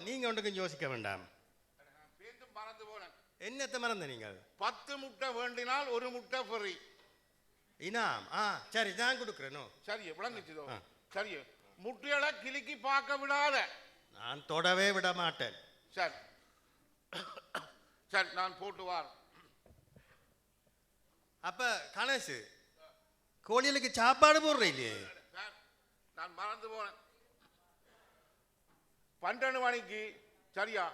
நீங்க ஒன்றுக்கும் யோசிக்க வேண்டாம். மறந்து போனேன். என்னத்தை மறந்த நீங்கள்? 10 முட்டை வேண்டினால் 1 முட்டை ஃப்ரீ இனாம். சரி நான் கொடுக்குறேனோ. சரி விளங்குச்சுதோ. சரி முட்டைகளை கிளிக்கி பார்க்க விடாத. நான் தொடவே விட மாட்டேன். சரி சரி நான் போட்டு வார். அப்ப கணேசு கோழிகளுக்கு சாப்பாடு போடுற இல்லையே? நான் மறந்து போனேன். 12 மணிக்கு சரியா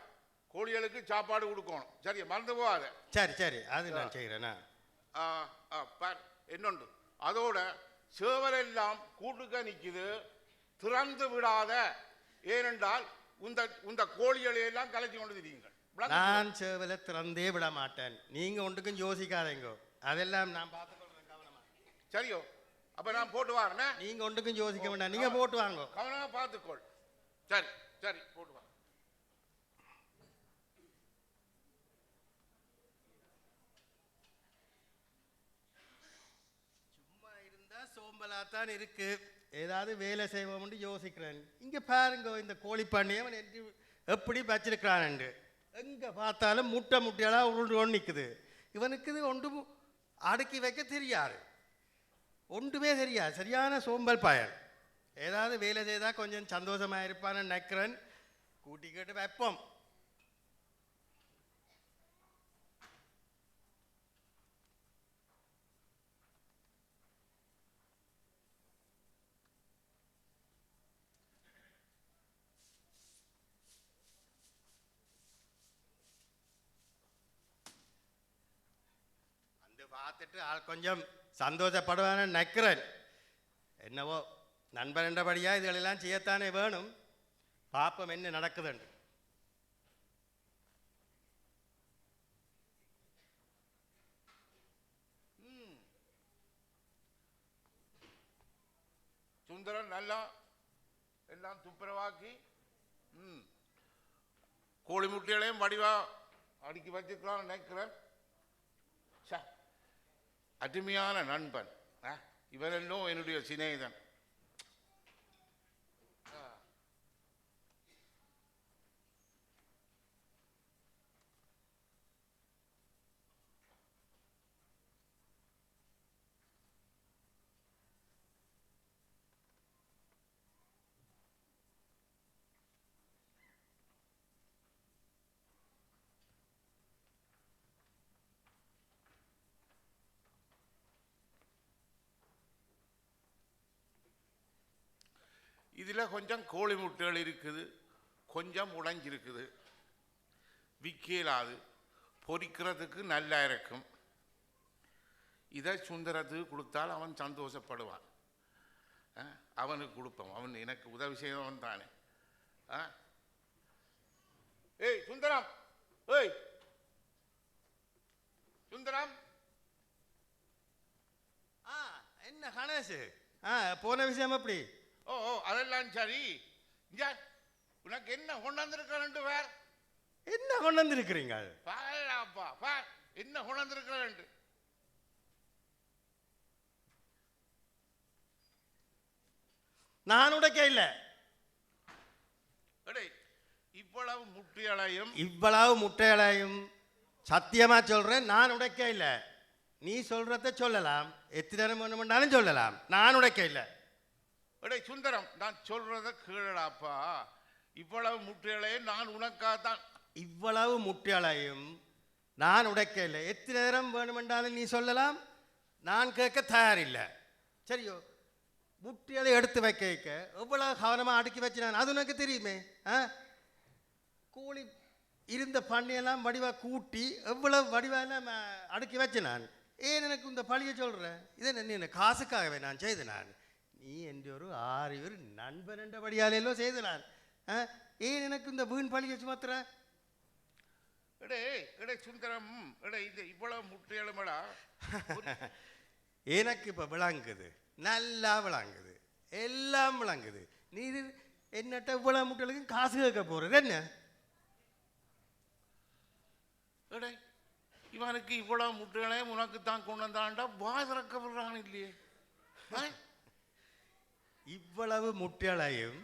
கோழிகளுக்கு சாப்பாடு கொடுக்கணும். சரியா மறந்து போகாத. சரி சரி அது நான் செய்கிறேன்னா. என்னொண்டு அதோட சேவலெல்லாம் கூட்டுக்க நிற்குது, திறந்து விடாத. ஏனென்றால் இந்த கோழிகளை எல்லாம் கலைச்சி கொண்டு திரியுங்கள். நான் சேவலை திறந்தே விட மாட்டேன். நீங்க ஒன்றுக்கும் யோசிக்காதீங்க, அதெல்லாம் நான் பார்த்துக்கொள்றேன் கவனமா. சரியோ? அப்ப நான் போட்டு வாரேன். நீங்க ஒன்றுக்கும் யோசிக்க வேண்டாம், நீங்க போட்டு வாங்க. கவனமா பார்த்துக்கொள். சரி சரி போட்டு வா. சும்மா இருந்தா சோம்பலாத்தான் இருக்கு. ஏதாவது வேலை செய்வோம்னு யோசிக்கிறேன். இங்க பாருங்க, இந்த கோழி பண்ணையை அவன் எப்படி வச்சிருக்கிறான். எங்க பார்த்தாலும் முட்டையாளா உருண்டு நிற்குது. இவனுக்கு இது ஒன்றும் அடுக்கி வைக்க தெரியாது, ஒன்றுமே தெரியாது. சரியான சோம்பல் பயன். ஏதாவது வேலை செய்தால் கொஞ்சம் சந்தோஷமா இருப்பான்னு நினைக்கிறேன். கூட்டி கேட்டு வைப்போம். பார்த்துட்டு ஆள் கொஞ்சம் சந்தோஷப்படுவான்னு நினைக்கிறேன். என்னவோ நண்பன் என்றபடியா இதுகளெல்லாம் செய்யத்தானே வேணும். பாப்பம் என்ன நடக்குதுண்டு. சுந்தரன் நல்லா எல்லாம் துப்புரவாக்கி கோழி முட்டைகளையும் வடிவா அடுக்கி வச்சிருக்கிறான் நினைக்கிறேன். அருமையான நண்பன் இவரெல்லாம் என்னுடைய சிநேகிதன். இதில் கொஞ்சம் கோழி முட்டைகள் இருக்குது, கொஞ்சம் உடைஞ்சிருக்குது. விற்கலாது, பொரிக்கிறதுக்கு நல்லா இருக்கும். இதை சுந்தரத்துக்கு கொடுத்தால் அவன் சந்தோஷப்படுவான். அவனுக்கு கொடுப்போம், அவன் எனக்கு உதவி செய்தவன் தானே. ஏய் சுந்தரம், ஏய் சுந்தரம். என்ன கணேஷ், போன விஷயம் எப்படி? ஓ அதெல்லாம் சரி. உனக்கு என்ன கொண்டாந்துருக்க வேற? என்ன கொண்டாந்துருக்கிறீங்க? பாப்பா என்ன கொண்டாந்துருக்க? நான் உடைக்க இல்ல. இவ்வளவு முட்டைகளையும் சத்தியமா சொல்றேன், நான் உடைக்க இல்ல. நீ சொல்றத சொல்லலாம், எத்தனை நேரம் வேணுமென்றாலும் சொல்லலாம், நான் உடைக்க இல்லை. சுந்தரம், நான் சொல்றத கேளடாப்பா. இவ்வளவு முட்டைகளையும் நான் உனக்காகத்தான். இவ்வளவு முட்டைகளையும் நான் உடைக்க இல்லை. எத்தனை நேரம் வேணுமென்றாலும் நீ சொல்லலாம், நான் கேட்க தயாரில்லை. சரியோ? முட்டைகளை எடுத்து வைக்க எவ்வளவு கவனமாக அடுக்கி வச்சினான் அது உனக்கு தெரியுமே. கோழி இருந்த பண்ணையெல்லாம் வடிவாக கூட்டி எவ்வளவு வடிவாக அடுக்கி வச்சினான். ஏன் எனக்கு இந்த பழியை சொல்கிறேன்? இதை என்ன காசுக்காகவே நான் செய்தேன். நான் நீ என்ற ஒரு ஆறு நண்பன் என்றபடியாலேயோ செய்தனான். ஏன் எனக்கு இந்த வீண் பழியை சுமத்துற? சுந்தரம், இவ்வளவு முட்டையளமடா எனக்கு இப்போ விளங்குது, நல்லா விளங்குது, எல்லாம் விளங்குது. நீ என்னட்ட இவ்வளவு முட்டைகளுக்கு காசு கேட்க போறது என்ன? இவனுக்கு இவ்வளவு முட்டைகளையும் உனக்கு தான் கொண்டு வந்தான்டா, வாய் திறக்க விடுறான் இல்லையே. இவ்வளவு முட்டைகளையும்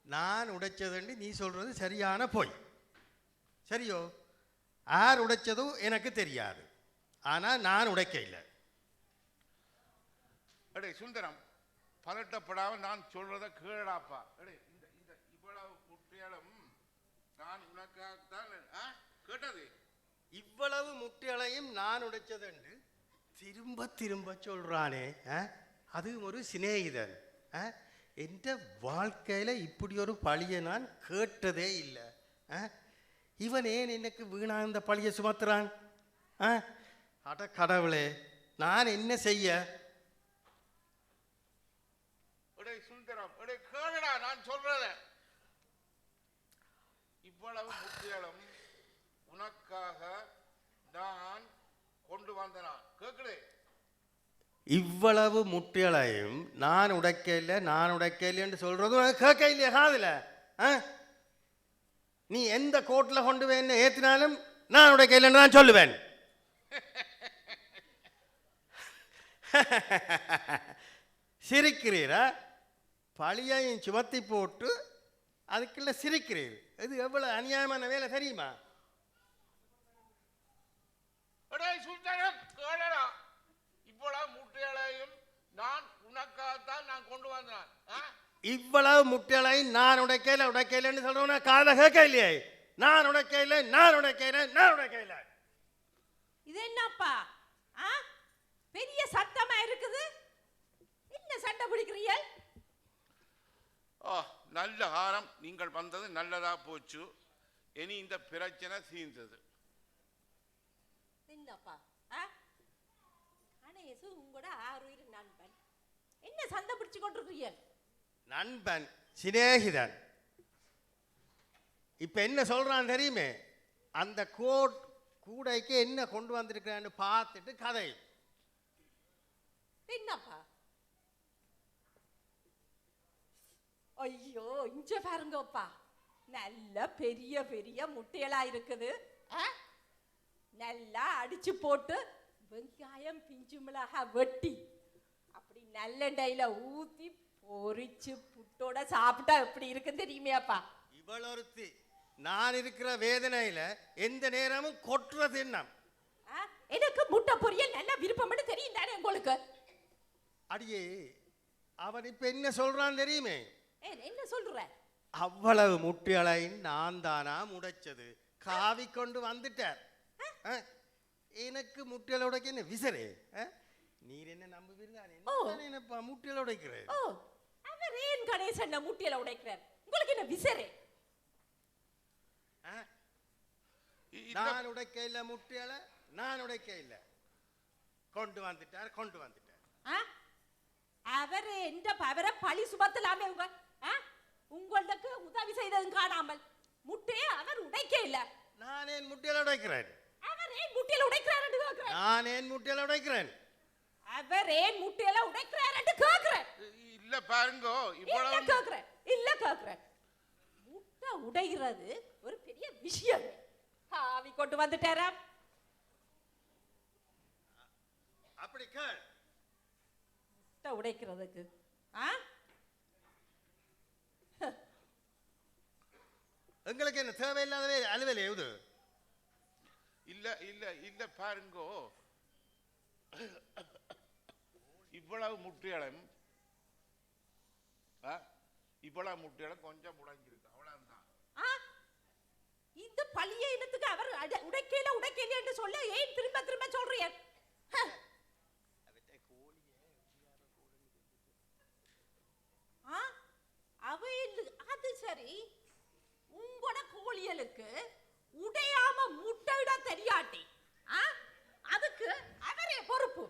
நான் உடைச்சதுண்டு நீ சொல்றது சரியான பொய். சரியோ? யார் உடைச்சதோ எனக்கு தெரியாது. ஆனால் நான் உடைக்க இல்லை. அடே சுந்தரம், பதட்டப்படாம நான் சொல்றத கேளாப்பா. அடே இந்த இந்த இவ்வளவு முட்டையாலும் நான் உனக்காகத்தான் கேட்டது. இவ்வளவு முட்டைகளையும் நான் உடைச்சதுண்டு திரும்ப திரும்ப சொல்றானே. அது ஒரு சிநேகிதன். என்ற வாழ்க்கையில் இப்படி ஒரு பழியை நான் கேட்டதே இல்லை. இவன் ஏன் எனக்கு வீணா இந்த பழியை சுமத்துறான்? அட கடவுளே, நான் என்ன செய்ய? சுந்தரம், கேளுடா நான் சொல்றத. இவ்வளவு முட்டிகளும் உனக்காக நான் கொண்டு வந்தனா கேட்கலே. இவ்வளவு முட்டைகளையும் நான் உடைக்கல நான் உடைக்கல என்று சொல்றதும் கேட்க இல்லையா காதுல? நீ எந்த கோர்ட்ல கொண்டு போய் என்ன ஏத்தினாலும் நான் உடைக்கலன்னு நான் சொல்லுவேன். சிரிக்கிறீரா? பழியையும் சுமத்தி போட்டு அதுக்குள்ள சிரிக்கிறீர். இது எவ்வளவு அநியாயமான வேலை தெரியுமா? இவ்வளவு முட்டைகளையும் நான் உனக்காகத்தான் நான் கொண்டு வந்தேன். இவ்வளவு முட்டைகளை நான் உடைக்கலன்னு சொல்றவன காதை கேட்க இல்லையே. நான் உடைக்கல நான் உடைக்கல நான் உடைக்கல. இது என்னப்பா பெரிய சத்தமா இருக்குது? என்ன சண்டை பிடிக்கிறீங்க? நல்ல காலம் நீங்கள் வந்தது நல்லதா போச்சு. இனி இந்த பிரச்சனை தீர்ந்தது. என்னப்பா கணேசு உங்களோட ஆறுயிர் நண்பன், என்ன சண்டை பிடிச்சு கொண்டிருக்கிறீங்க? நண்பன் சிநேகிதன். இப்ப என்ன சொல்றான் தெரியுமே? அந்த கூடைக்கு என்ன கொண்டு வந்திருக்கிறான்னு பார்த்துட்டு கதை. என்னப்பா? ஐயோ, இங்க பாருங்கப்பா, நல்ல பெரிய பெரிய முட்டைகளா இருக்குது. நல்லா அடிச்சு போட்டு வெங்காயம் பிஞ்சு மிளகா வெட்டி அப்படி நல்லெண்டையில ஊத்தி பொரிச்சு புட்டோட சாப்பிட்டா எப்படி இருக்கு தெரியுமையாப்பா? இவளொருத்தி நான் இருக்கிற வேதனையில எந்த நேரமும் கொட்டுறது என்ன? எனக்கு முட்டை பொரியல் நல்ல விருப்பம் தெரியும் தானே உங்களுக்கு? அடியே, அவன் இப்ப என்ன சொல்றான் தெரியுமே? என்ன சொல்ற? அவ்வளவு முட்டைகளை நான் தானா முடைச்சது, காவி கொண்டு வந்துட்டார். எனக்கு முட்டைகளை உடைக்க என்ன விசரே? நீர் என்ன நம்புவீர்களா? முட்டைகளை உடைக்கிறேன். அவர் ஏன் கணேசன் முட்டைகளை உடைக்கிறார்? உங்களுக்கு என்ன விசரே? நான் உடைக்க இல்ல முட்டைகளை, நான் உடைக்க இல்ல. கொண்டு வந்துட்டார். அவர் எந்த அவரை பழி சுமத்தலாமே உங்களுக்கு உதவி செய்ததும் காணாமல் முட்டையை அவர் உடைக்க இல்ல. நான் ஏன் முட்டையில உடைக்கிறேன்? அவர் ஏன் முட்டையில உடைக்கிறார் என்று கேக்குறேன். நான் ஏன் முட்டையில உடைக்கிறேன்? அவர் ஏன் முட்டையில உடைக்கிறார் என்று கேக்குறேன். இல்ல பாருங்க, இவ்வளவு இல்ல கேக்குறேன். முட்டை உடைகிறது ஒரு பெரிய விஷயம். ஆவி கொண்டு வந்துட்டாரா? அப்படி கேள். முட்டை உடைக்கிறதுக்கு எங்களுக்கு என்ன தேவையில்லாதவே அலுவலே இது? இல்ல இல்ல இல்ல பாருங்கோ, இவ்வளவு முட்டைகளும் கொஞ்சம் முடங்கிருக்கு, அவ்வளவுதான். இந்த பழிய இனத்துக்கு அவர் உடைக்கல என்று சொல்ல ஏன் திரும்ப திரும்ப சொல்றீங்க? அது சரி, உங்களோட கோழியலுக்கு உடையாம முட்டையிட தெரியாட்டி அதுக்கு அவரே பொறுப்பு.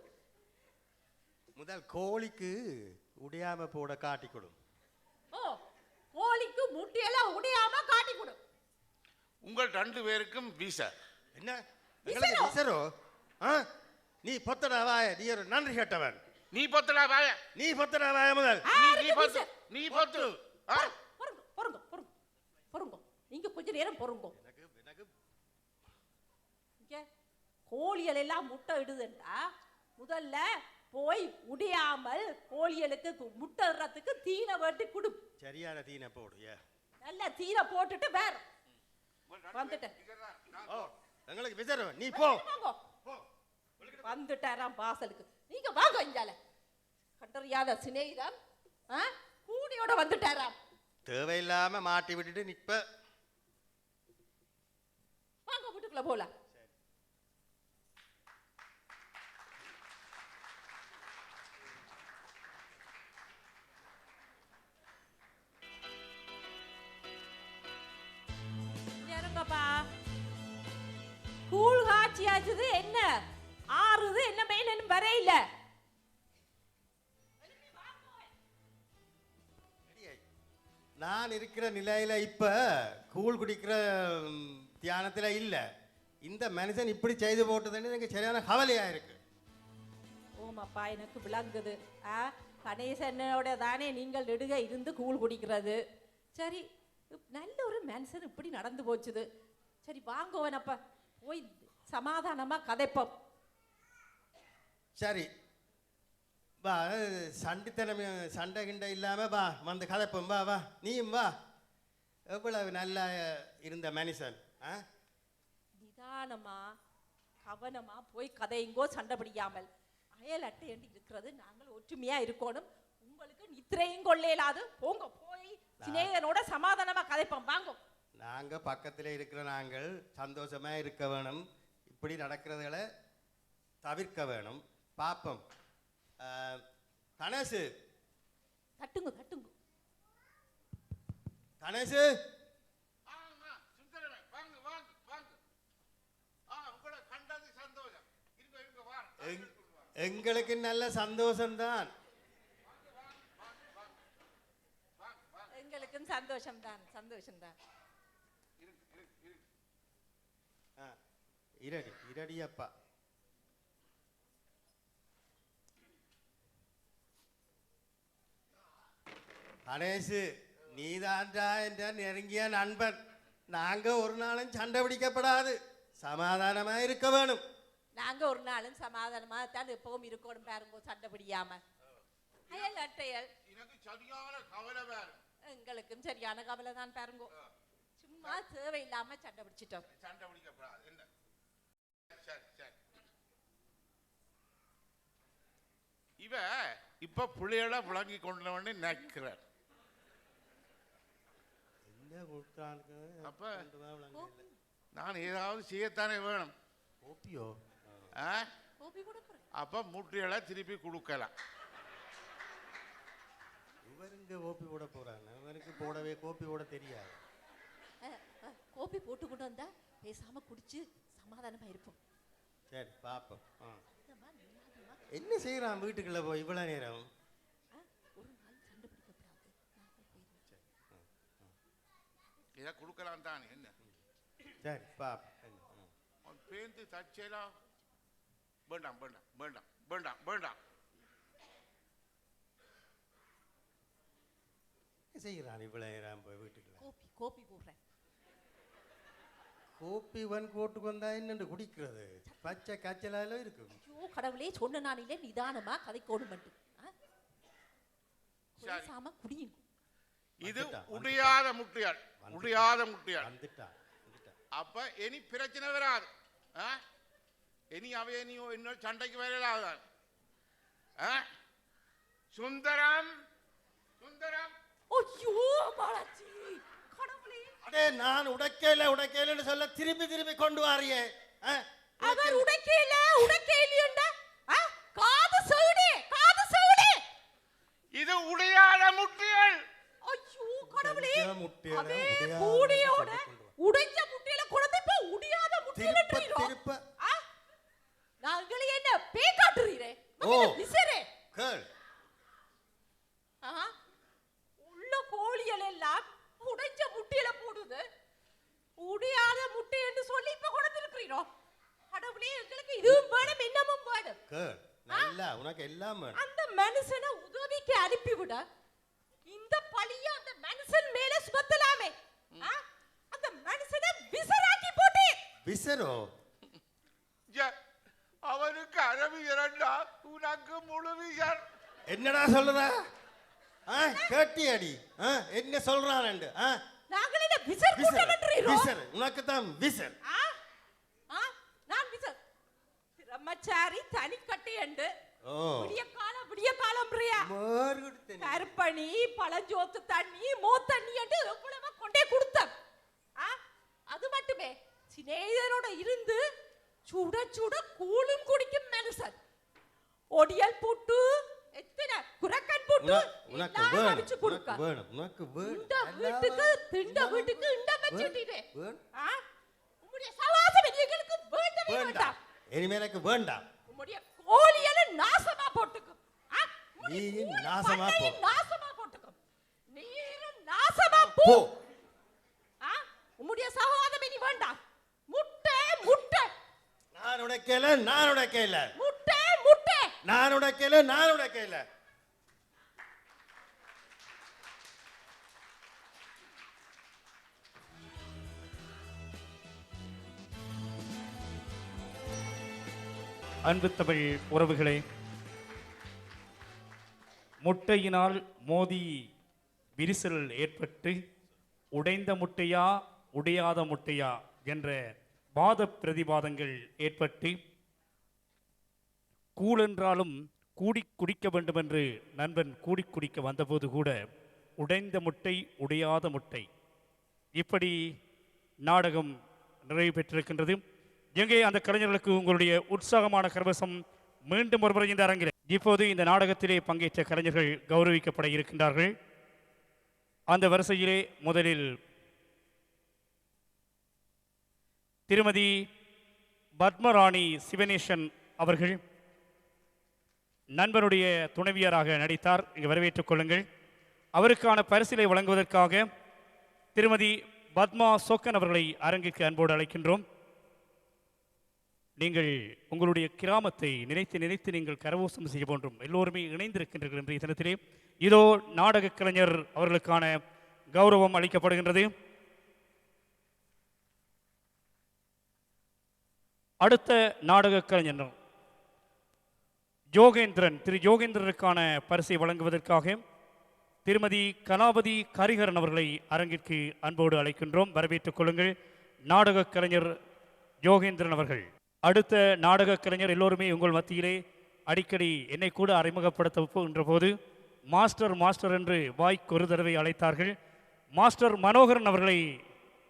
முதல் கோழிக்கு உடையாம போட காட்டி கொடு. கோழிக்கு முட்டையெல்லாம் உடையாம காட்டி கொடு. உங்கள் ரெண்டு பேருக்கும் விசா என்ன? விசரோ? நீ பொத்தடா வாய, நீ ஒரு நன்றி கேட்டவன். நீ பொத்தடா வாய, நீ பொத்தடா வாய முதல். நீ பொத்து. பொறுங்க, நீங்க கொஞ்ச நேரம் பொறுங்க. கோழிகள் எல்லாம் முட்டை இடுதுண்டா முதல்ல போய் உடையாமல் கோழிகளுக்கு முட்டைறதுக்கு தீனை வெட்டி கொடு. சரியான தீனை போடு. நல்ல தீனை போட்டுட்டு வேற வந்துட்டேன். ஓ எங்களுக்கு விசரம் நீ போ. வந்துட்டாராம் வாசலுக்கு. நீங்க வாங்க இஞ்சால. கண்டறியாத சிநேகிதம் கூடியோட வந்துட்டாராம். தேவையில்லாம மாட்டி விட்டுட்டு நிப்ப. வாங்க வீட்டுக்குள்ள போலாம். கூழ் காட்சியாச்சுது என்ன ஆறுது என்ன மெயின் வரையில. நான் இருக்கிற நிலையில இப்ப கூழ் குடிக்கிற தியானத்துல இல்ல. இந்த மனுஷன் இப்படி செய்து போட்டதுன்னு எனக்கு சரியான கவலையா இருக்கு. ஓமாப்பா எனக்கு விளங்குது. கணேசனோட தானே நீங்கள் நெடுக இருந்து கூழ் குடிக்கிறது. சரி நல்ல ஒரு மனுஷன் இப்படி நடந்து போச்சுது. சரி வாங்குவனப்பா போய் சமாதானமா கதைப்போம். சரி வா, சண்டித்தனம் சண்டை கிண்டை இல்லாம வா வந்து கதைப்போம். வா வா நீயும் வா. எவ்வளவு நல்லா இருந்த மனுஷன். நிதானமா கவனமா போய் கதையுங்கோ. சண்டை பிடிக்காமல் அயல் அட்டை என்று இருக்கிறது. நாங்கள் ஒற்றுமையா இருக்கணும். உங்களுக்கு நித்திரையும் கொள்ளையிலாது. போங்க போய் சிநேகனோட சமாதானமா கதைப்போம். வாங்க. நாங்க பக்கத்துல இருக்கிற நாங்கள் சந்தோஷமா இருக்க வேணும். இப்படி நடக்கிறதுகளை தவிர்க்க வேணும். பாப்போம். கணேசு தட்டுங்க தட்டுங்க. கணேசு எங்களுக்கு நல்ல சந்தோஷம்தான். எங்களுக்கும் சந்தோஷம்தான் சந்தோஷம்தான். இரடி இரடி அப்பா. கணேசு நீதான்டா என்ற நெருங்கிய நண்பன். நாங்க ஒரு நாளும் சண்டை பிடிக்கப்படாது. சமாதானமா இருக்க வேணும். நாங்க ஒரு நாளும் சமாதானமா தான் எப்பவும் இருக்கணும். பாருங்க சண்டை பிடிக்காம. அயல் அட்டையல் எனக்கு சரியான கவலை வேற. எங்களுக்கும் சரியான கவலை தான். பாருங்க சும்மா தேவையில்லாம சண்டை பிடிச்சிட்டோம். சண்டை பிடிக்கப்படாது. என்ன சரி சரி. இவ இப்ப புள்ளையோட விளங்கி கொண்டவன்னு நினைக்கிறார். அப்ப நான் ஏதாவது செய்யத்தானே வேணும். அப்ப முட்டைகளை திருப்பி கொடுக்கலாம். இவருங்க ஓப்பி போட போறாங்க. இவருக்கு போடவே கோப்பி போட தெரியாது. கோப்பி போட்டு கொண்டு வந்தா பேசாம குடிச்சு சமாதானமா இருப்போம். சரி பாப்போம். என்ன செய்யறான் வீட்டுக்குள்ள போய் இவ்வளவு நேரம்? ஒரு நாள் சண்டை பிடிக்கப்படாது. இதை கொடுக்கலாம் தானே. என்ன சரி பாப்போம். பேந்து தச்சலாம். வேண்டாம் வேண்டாம் வேண்டாம் வேண்டாம் வேண்டாம். செய்யறான் இவ்வளவு நேரம் போய் வீட்டுக்குள்ள? கோப்பி கோப்பி போடுறேன். கோப்பி வன் கோட்டுக்கு வந்தா என்னண்டு குடிக்கிறது? பச்சை காய்ச்சலால இருக்கு. ஐயோ கடவுளே சொன்ன நானிலே நிதானமா கதைக்கோடும். பேசாம குடியும். இது உடையாத முட்டையாள். உடையாத முட்டையாள். வந்துட்டான். அப்ப இனி பிரச்சனை வராது. இனி அவைய நீ இன்னொரு சண்டைக்கு வரலாதான். சுந்தரம் சுந்தரம். ஐயோ பாலாஜி கடவுளே. அடே நான் உடைக்கேலன்னு சொல்ல திருப்பி திருப்பி கொண்டு வாரியே. அவர் உடைக்கேலியண்டா. காது சவுடே காது சவுடே. இது உடையாத முட்டையாள். ஐயோ கடவுளே. முட்டையாளே கூடியோட உடைஞ்ச முட்டையில குழந்தை இப்ப உடையாத முட்டையில திருப்ப. நாங்களே என்ன பே காட்டுறீரே. விசரே கேள். உள்ள கோழிகள் எல்லாம் உடைஞ்ச முட்டையில போடுது. உடையாத முட்டை என்று சொல்லி இப்ப கொண்டு இருக்கிறீரோ. கடவுளே எங்களுக்கு இதுவும் வேணும் இன்னமும் வேணும். கேள் நல்லா உனக்கு எல்லாம் வேணும். அந்த மனுஷனை உதவிக்கு அனுப்பிவிட இந்த பழிய அந்த மனுஷன் மேல சுமத்தலாமே. அந்த மனுஷனை விசராக்கி போட்டு. விசரோ அவனுக்கு அரபி இரண்டா உனக்கு முழு விஷர். என்னடா சொல்லுற? கேட்டி அடி. என்ன சொல்றான்? நாங்களே விசர் கூட்டமன்றீரோ? விசர் உனக்கு தான் விசர். நான் விசர் பிரம்மச்சாரி தனி கட்டையண்டு. விடிய காலம் பிரியா கருப்பணி பழஞ்சோத்து தண்ணி மோத்தண்ணி என்று எவ்வளவு கொண்டே கொடுத்த. அது மட்டுமே சிநேகிதரோட இருந்து சுட சுட கூழும் குடிக்கும் மனுஷன். ஒடியல் புட்டு எத்தனை குரக்கன் புட்டு எல்லாம் அடிச்சு கொடுக்க. இந்த வீட்டுக்கு இந்த வச்சிட்டீரே. உம்முடைய சவாசம் எங்களுக்கு வேண்டவே வேண்டாம். இனிமே எனக்கு வேண்டாம். உம்முடைய கோழியல நாசமா போட்டுக்கும். நீ நாசமா போ. நாசமா போட்டுக்கும். நீரும் நாசமா போ. உம்முடைய சகோதரமே நீ வேண்டாம். முட்டை முட்டை. நான் உடைக்கல. முட்டை முட்டை. நான் உடைக்கல. அன்பு தமிழ் உறவுகளே, முட்டையினால் மோதி விரிசல் ஏற்பட்டு உடைந்த முட்டையா உடையாத முட்டையா என்ற வாத பிரதிவாதங்கள் ஏற்பட்டு கூழென்றாலும் கூடி குடிக்க வேண்டும் என்று நண்பன் கூடி குடிக்க வந்தபோது கூட உடைந்த முட்டை உடையாத முட்டை இப்படி நாடகம் நிறைவு பெற்றிருக்கின்றது. எங்கே அந்த கலைஞர்களுக்கு உங்களுடைய உற்சாகமான கரவசம் மீண்டும் ஒருமுறை இந்த அரங்கில். இப்போது இந்த நாடகத்திலே பங்கேற்ற கலைஞர்கள் கௌரவிக்கப்பட இருக்கின்றார்கள். அந்த வரிசையிலே முதலில் திருமதி பத்மராணி சிவனேசன் அவர்கள் நண்பனுடைய துணைவியராக நடித்தார். இங்கு வரவேற்றுக் கொள்ளுங்கள். அவருக்கான பரிசிலை வழங்குவதற்காக திருமதி பத்மா சோக்கன் அவர்களை அரங்குக்கு அன்போடு அழைக்கின்றோம். நீங்கள் உங்களுடைய கிராமத்தை நினைத்து நீங்கள் கரவோசம் செய்ய போன்றும் எல்லோருமே இணைந்திருக்கின்றீர்கள் இன்றைய தினத்திலே. இதோ நாடக கலைஞர் அவர்களுக்கான கௌரவம் அளிக்கப்படுகின்றது. அடுத்த நாடக கலைஞர் யோகேந்திரன். திரு யோகேந்திரனுக்கான பரிசை வழங்குவதற்காக திருமதி கலாபதி கரிகரன் அவர்களை அரங்கிற்கு அன்போடு அழைக்கின்றோம். வரவேற்றுக் கொள்ளுங்கள் நாடக கலைஞர் யோகேந்திரன் அவர்கள். அடுத்த நாடக கலைஞர் எல்லோருமே உங்கள் மத்தியிலே அடிக்கடி என்னை கூட அறிமுகப்படுத்த போகின்ற போது மாஸ்டர் என்று வாய்க்கு ஒரு தடவை அழைத்தார்கள். மாஸ்டர் மனோகரன் அவர்களை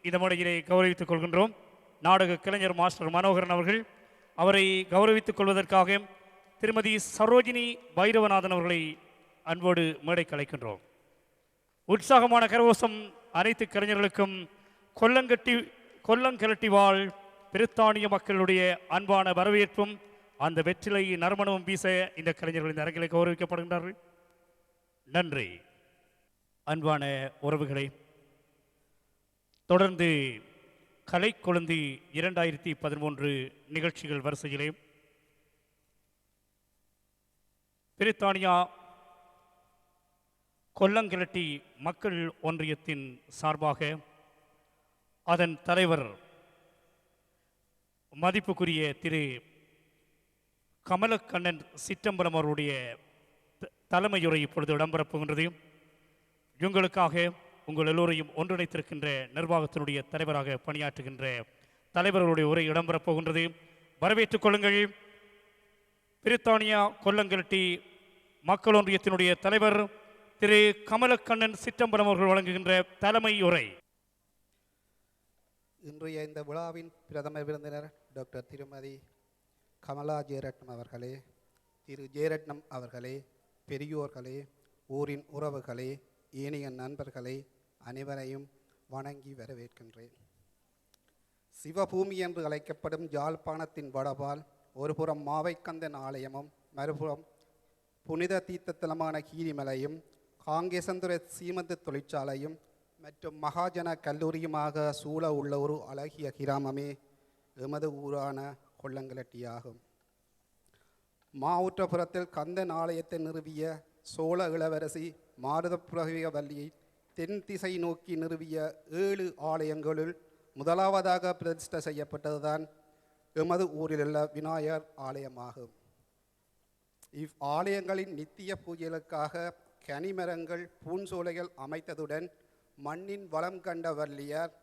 இந்த முறையிலே கௌரவித்துக் கொள்கின்றோம். நாடக கலைஞர் மாஸ்டர் மனோகரன் அவர்கள். அவரை கௌரவித்துக் கொள்வதற்காக திருமதி சரோஜினி பைரவநாதன் அவர்களை அன்போடு மேடைக்கு அழைக்கின்றோம். உற்சாகமான கரவோசம் அனைத்து கலைஞர்களுக்கும் கொல்லங்கலட்டி வாழ் பிரித்தானிய மக்களுடைய அன்பான வரவேற்பும் அந்த வெற்றிலை நறுமணமும் வீச இந்த கலைஞர்கள் இந்த அரங்கிலே கௌரவிக்கப்படுகின்றார்கள். நன்றி. அன்பான உறவுகளை, தொடர்ந்து கலை கொழுந்தி 2013 நிகழ்ச்சிகள் வரிசையிலே பிரித்தானியா கொல்லங்கிரட்டி மக்கள் ஒன்றியத்தின் சார்பாக அதன் தலைவர் மதிப்புக்குரிய திரு கமலக்கண்ணன் சிற்றம்பலம் அவருடைய தலைமையுரை இப்பொழுது இடம்பெறப் போகின்றது. உங்களுக்காக உங்கள் எல்லோரையும் ஒன்றிணைத்திருக்கின்ற நிர்வாகத்தினுடைய தலைவராக பணியாற்றுகின்ற தலைவர்களுடைய உரை இடம்பெறப் போகின்றது. வரவேற்றுக் கொள்ளுங்கள். பிரித்தானியா கொல்லங்கிரட்டி மக்கள் ஒன்றியத்தினுடைய தலைவர் திரு கமலக்கண்ணன் சிற்றம்பலம் அவர்கள் வழங்குகின்ற தலைமை உரை. இன்றைய இந்த விழாவின் பிரதம விருந்தினர் டாக்டர் திருமதி கமலா ஜெயரட்னம் அவர்களே, திரு ஜெயரட்னம் அவர்களே, பெரியோர்களே, ஊரின் உறவுகளே, ஏனைய நண்பர்களே, அனைவரையும் வணங்கி வரவேற்கின்றேன். சிவபூமி என்று அழைக்கப்படும் யாழ்ப்பாணத்தின் வடபால் ஒருபுறம் மாவைக்கந்தன் ஆலயமும் மறுபுறம் புனித தீர்த்தத்தலமான கீரிமலையும் காங்கேசந்துர சீமந்து தொழிற்சாலையும் மற்றும் மகாஜன கல்லூரியுமாக சூழ உள்ள ஒரு அழகிய கிராமமே எமது ஊரான கொல்லங்கிரட்டியாகும். மாவுற்றபுரத்தில் கந்தன் ஆலயத்தை நிறுவிய சோழ இளவரசி மாருதப்புரவியவல்லியை தென் திசை நோக்கி நிறுவிய 7 ஆலயங்களுள் முதலாவதாக பிரதிஷ்டை செய்யப்பட்டதுதான் எமது ஊரிலுள்ள விநாயகர் ஆலயமாகும். இவ் ஆலயங்களின் நித்திய பூஜைகளுக்காக கனிமரங்கள் பூஞ்சோலைகள் அமைத்ததுடன் மண்ணின் வளம் கண்ட வள்ளியார்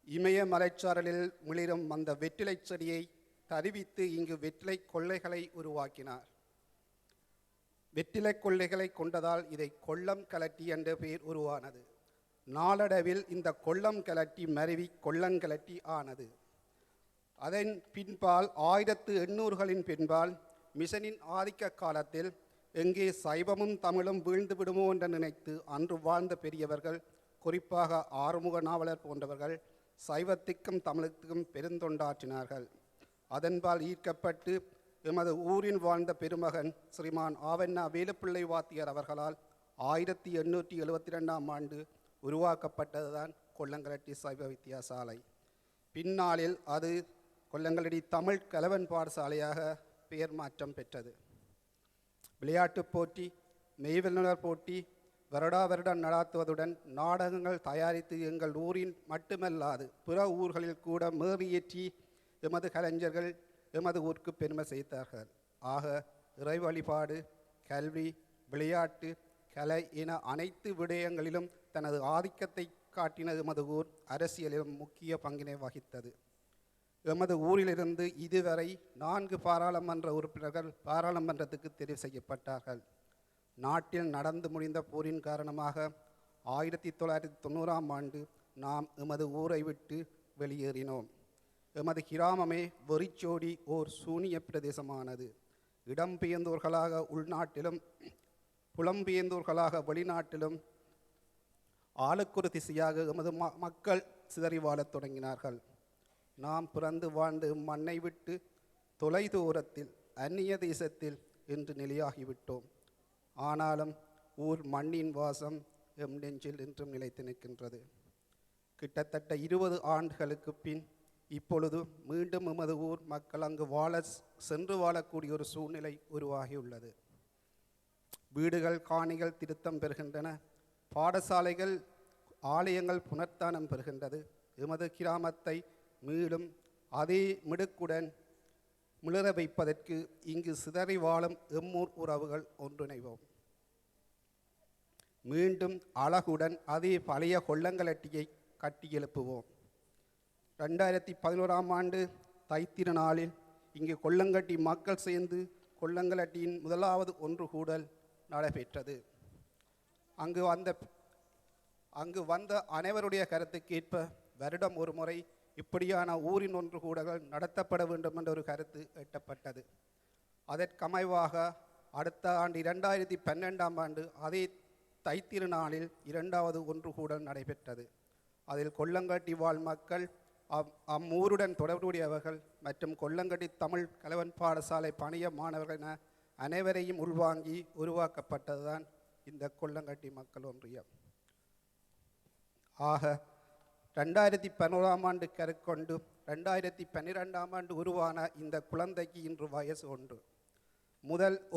இமய மலைச்சாரலில் மிளிரும் அந்த வெற்றிலை செடியை தருவித்து இங்கு வெற்றிலை கொள்ளைகளை உருவாக்கினார். வெற்றிலை கொள்ளைகளை கொண்டதால் இதை கொல்லம் கலட்டி என்ற பெயர் உருவானது. நாளடைவில் இந்த கொல்லம் கலட்டி மருவி கொல்லங்கலட்டி ஆனது. அதன் பின்பால் 1800களின் பின்பால் மிஷனின் ஆதிக்க காலத்தில் எங்கே சைவமும் தமிழும் வீழ்ந்து விடுமோ என்று நினைத்து அன்று வாழ்ந்த பெரியவர்கள், குறிப்பாக ஆறுமுக நாவலர் போன்றவர்கள் சைவத்துக்கும் தமிழுக்கும் பெருந்தொண்டாற்றினார்கள். அதன்பால் ஈர்க்கப்பட்டு எமது ஊரில் வாழ்ந்த பெருமகன் ஸ்ரீமான் ஆவண்ணா வேலுப்பிள்ளை வாத்தியார் அவர்களால் 1872ஆம் ஆண்டு உருவாக்கப்பட்டதுதான் கொல்லங்கலட்டி சைவ வித்தியாசாலை. பின்னாளில் அது கொல்லங்கலடி தமிழ் கலவன் பாடசாலையாக பெயர் மாற்றம் பெற்றது. விளையாட்டுப் போட்டி, மெய்வல்லுநர் போட்டி வருடா வருடம் நடாத்துவதுடன் நாடகங்கள் தயாரித்து எங்கள் ஊரின் மட்டுமல்லாது பிற ஊர்களில் கூட மேறியேற்றி எமது கலைஞர்கள் எமது ஊருக்கு பெருமை சேர்த்தார்கள். ஆக இறை வழிபாடு, கல்வி, விளையாட்டு, கலை என அனைத்து விடயங்களிலும் தனது ஆதிக்கத்தை காட்டின எமது ஊர் அரசியலிலும் முக்கிய பங்கினை வகித்தது. எமது ஊரிலிருந்து இதுவரை 4 பாராளுமன்ற உறுப்பினர்கள் பாராளுமன்றத்துக்கு தெரிவு செய்யப்பட்டார்கள். நாட்டில் நடந்து முடிந்த போரின் காரணமாக 1990ஆம் ஆண்டு நாம் எமது ஊரை விட்டு வெளியேறினோம். எமது கிராமமே வெறிச்சோடி ஓர் சூனிய பிரதேசமானது. இடம்பெயர்ந்தோர்களாக உள்நாட்டிலும் புலம்பெயர்ந்தோர்களாக வெளிநாட்டிலும் ஆளுக்கொரு திசையாக எமது மக்கள் சிதறி வாழத் தொடங்கினார்கள். நாம் பிறந்து வாழ்ந்து மண்ணை விட்டு தொலை தூரத்தில் அந்நிய தேசத்தில் என்று நிலையாகிவிட்டோம். ஆனாலும் ஊர் மண்ணின் வாசம் எம் நெஞ்சில் என்றும் நிலைத்து நிற்கின்றது. கிட்டத்தட்ட 20 ஆண்டுகளுக்கு பின் இப்பொழுது மீண்டும் எமது ஊர் மக்கள் அங்கு சென்று வாழக்கூடிய ஒரு சூழ்நிலை உருவாகியுள்ளது. வீடுகள், காணிகள் திருத்தம் பெறுகின்றன. பாடசாலைகள், ஆலயங்கள் புனர்த்தானம் பெறுகின்றது. எமது கிராமத்தை மீண்டும் அதே மிடுக்குடன் மிளற வைப்பதற்கு இங்கு சிதறி வாழும் எம்மூர் உறவுகள் ஒன்றிணைவோம். மீண்டும் அழகுடன் அதே பழைய கொல்லங்கலட்டியை கட்டி எழுப்புவோம். 2011ஆம் ஆண்டு தைத்திருநாளில் இங்கு கொல்லங்கட்டி மக்கள் சேர்ந்து கொல்லங்கலட்டியின் முதலாவது ஒன்று கூடல் நடைபெற்றது. அங்கு வந்த அனைவருடைய கருத்துக்கேற்ப வருடம் ஒரு முறை இப்படியான ஊரின் ஒன்று கூடல்கள் நடத்தப்பட வேண்டும் என்ற ஒரு கருத்து எட்டப்பட்டது. அதற்கமைவாக அடுத்த ஆண்டு 2012ஆம் ஆண்டு அதே தைத்திருநாளில் 2வது ஒன்று கூடல் நடைபெற்றது. அதில் கொல்லங்கட்டி வாழ் மக்கள், அம்மூருடன் தொடர்புடையவர்கள் மற்றும் கொல்லங்கட்டி தமிழ் கலவன் பாடசாலை பணிய மாணவர்கள் என அனைவரையும் உள்வாங்கி உருவாக்கப்பட்டதுதான் இந்த கொல்லங்கட்டி மக்கள் ஒன்றியம். ஆக 2011ஆம் ஆண்டு கருக்கொண்டு 2012ஆம் ஆண்டு உருவான இந்த குழந்தைக்கு இன்று வயசு 1.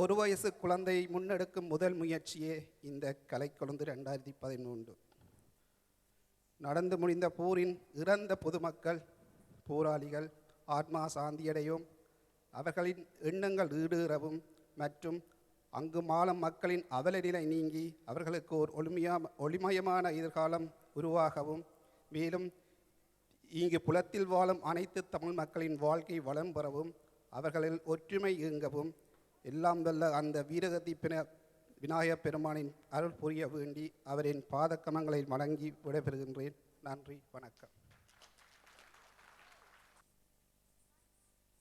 ஒரு வயசு குழந்தையை முன்னெடுக்கும் முதல் முயற்சியே இந்த கலைக்கொழுந்து 2013. நடந்து முடிந்த போரின் இறந்த பொதுமக்கள், போராளிகள் ஆத்மா சாந்தியடையும், அவர்களின் எண்ணங்கள் ஈடேறவும் மற்றும் அங்கு வாழும் மக்களின் அவலநிலை நீங்கி அவர்களுக்கு ஒரு ஒளிமயமான எதிர்காலம் உருவாகவும், மேலும் இங்கு புலத்தில் வாழும் அனைத்து தமிழ் மக்களின் வாழ்க்கை வளம் பெறவும், அவர்களில் ஒற்றுமை இயங்கவும் எல்லாம் வல்ல அந்த வீரகத்தி விநாயகப் பெருமானின் அருள் புரிய வேண்டி அவரின் பாதக்கமங்களை வணங்கி விடைபெறுகின்றேன். நன்றி, வணக்கம்.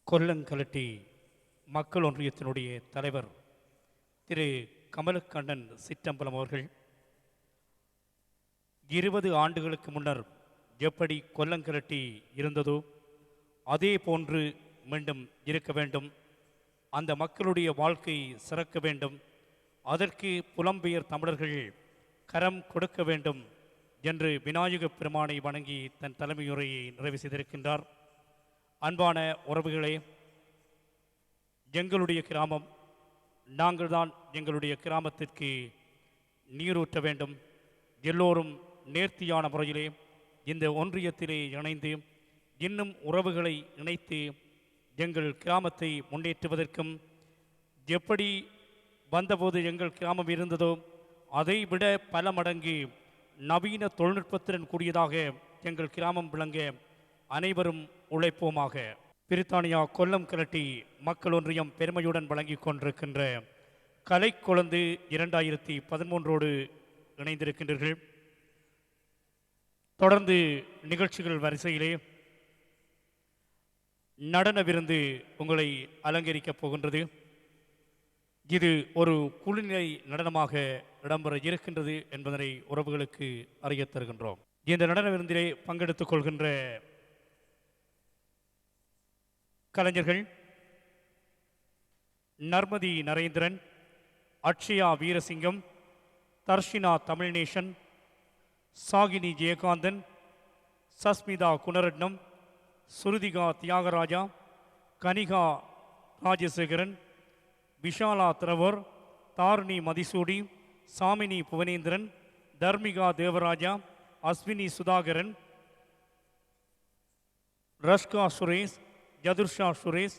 கொல்லங்கலட்டி மக்கள் ஒன்றியத்தினுடைய தலைவர் திரு கமலக்கண்ணன் சிற்றம்பலம் அவர்கள் 20 ஆண்டுகளுக்கு முன்னர் எப்படி கொல்லங்கலட்டி இருந்ததோ அதே போன்று மீண்டும் இருக்க வேண்டும், அந்த மக்களுடைய வாழ்க்கை சிறக்க வேண்டும், அதற்கு புலம்பெயர் தமிழர்கள் கரம் கொடுக்க வேண்டும் என்று விநாயகப் பெருமானை வணங்கி தன் தலைமையுரையை நிறைவு செய்திருக்கின்றார். அன்பான உறவுகளே, எங்களுடைய கிராமம், நாங்கள்தான் எங்களுடைய கிராமத்திற்கு நீரூற்ற வேண்டும். எல்லோரும் நேர்த்தியான முறையிலே இந்த ஒன்றியத்திலே இணைந்து இன்னும் உறவுகளை இணைத்து எங்கள் கிராமத்தை முன்னேற்றுவதற்கும், எப்படி வந்தபோது எங்கள் கிராமம் இருந்ததோ அதை விட பல மடங்கு நவீன தொழில்நுட்பத்துடன் கூடியதாக எங்கள் கிராமம் விளங்க அனைவரும் உழைப்போமாக. பிரித்தானியா கொல்லம் கலட்டி மக்கள் ஒன்றியம் பெருமையுடன் வழங்கி கொண்டிருக்கின்ற கலைக்குழந்து 2013 இணைந்திருக்கின்றீர்கள். தொடர்ந்து நிகழ்ச்சிகள் வரிசையிலே நடன விருந்து உங்களை அலங்கரிக்கப் போகின்றது. இது ஒரு குழுநிலை நடனமாக இடம்பெற இருக்கின்றது என்பதனை உறவுகளுக்கு அறியத் தருகின்றோம். இந்த நடன விருந்திலே பங்கெடுத்துக் கொள்கின்ற கலைஞர்கள் நர்மதி நரேந்திரன், அக்ஷயா வீரசிங்கம், தர்ஷினா தமிழ்நேசன், சாகினி ஜெயகாந்தன், சஸ்மிதா குணரட்னம், சுருதிகா தியாகராஜா, கனிகா ராஜசேகரன், விஷாலா திரவர், தாரிணி மதிசூடி, சாமினி புவனேந்திரன், தர்மிகா தேவராஜா, அஸ்வினி சுதாகரன், ரஷ்கா சுரேஷ், யதுர்ஷா சுரேஷ்,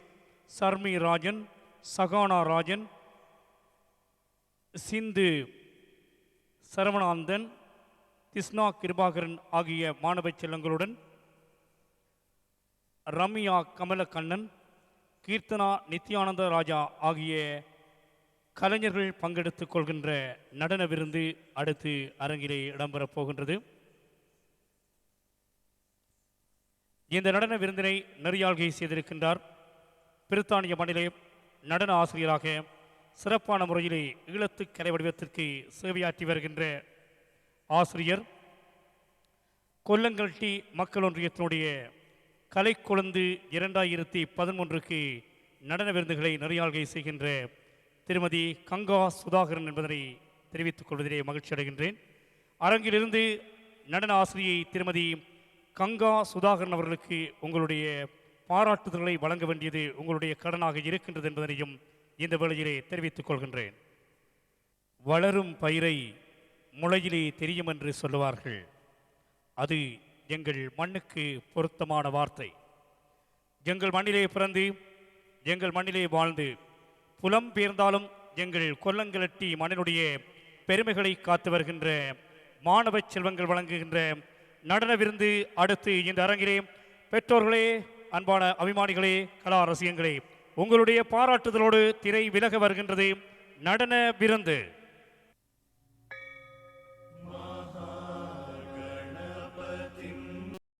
சர்மி ராஜன், சகானா ராஜன், சிந்து சரவணாந்தன், திஸ்னா கிருபாகரன் ஆகிய மாணவ செல்லங்களுடன் ரம்யா கமலக்கண்ணன், கீர்த்தனா நித்யானந்த ராஜா ஆகிய கலைஞர்கள் பங்கெடுத்துக் கொள்கின்ற நடன விருந்து அடுத்து அரங்கிலே இடம்பெறப் போகின்றது. இந்த நடன விருந்தினை நெறியாள்கை செய்திருக்கின்றார் பிரித்தானிய மண்ணிலே நடன ஆசிரியராக சிறப்பான முறையிலே ஈழத்து கலை வடிவத்திற்கு சேவையாற்றி வருகின்ற ஆசிரியர், கொல்லங்கல்ட்டி மக்கள் ஒன்றியத்தினுடைய கலைக்குழந்து 2013 நடன விருந்துகளை நெறியாள்கை செய்கின்ற திருமதி கங்கா சுதாகரன் என்பதனை தெரிவித்துக் கொள்வதிலே மகிழ்ச்சி அடைகின்றேன். அரங்கிலிருந்து நடன ஆசிரியை திருமதி கங்கா சுதாகரன் அவர்களுக்கு உங்களுடைய பாராட்டுதல்களை வழங்க வேண்டியது உங்களுடைய கடனாக இருக்கின்றது என்பதனையும் இந்த வேளையிலே தெரிவித்துக் கொள்கின்றேன். வளரும் பயிரை முளையிலே தெரியும் என்று சொல்லுவார்கள். அது எங்கள் மண்ணுக்கு பொருத்தமான வார்த்தை. எங்கள் மண்ணிலே பிறந்து எங்கள் மண்ணிலே வாழ்ந்து புலம் பெயர்ந்தாலும் எங்கள் கொல்லங்கலட்டி மண்ணினுடைய பெருமைகளை காத்து வருகின்ற மாணவ செல்வங்கள் வழங்குகின்ற நடன விருந்து அடுத்து இந்த அரங்கிலே பெற்றோர்களே, அன்பான அபிமானிகளே, கலா ரசிகங்களே, உங்களுடைய பாராட்டுதலோடு திரை விலக வருகின்றது நடன விருந்து.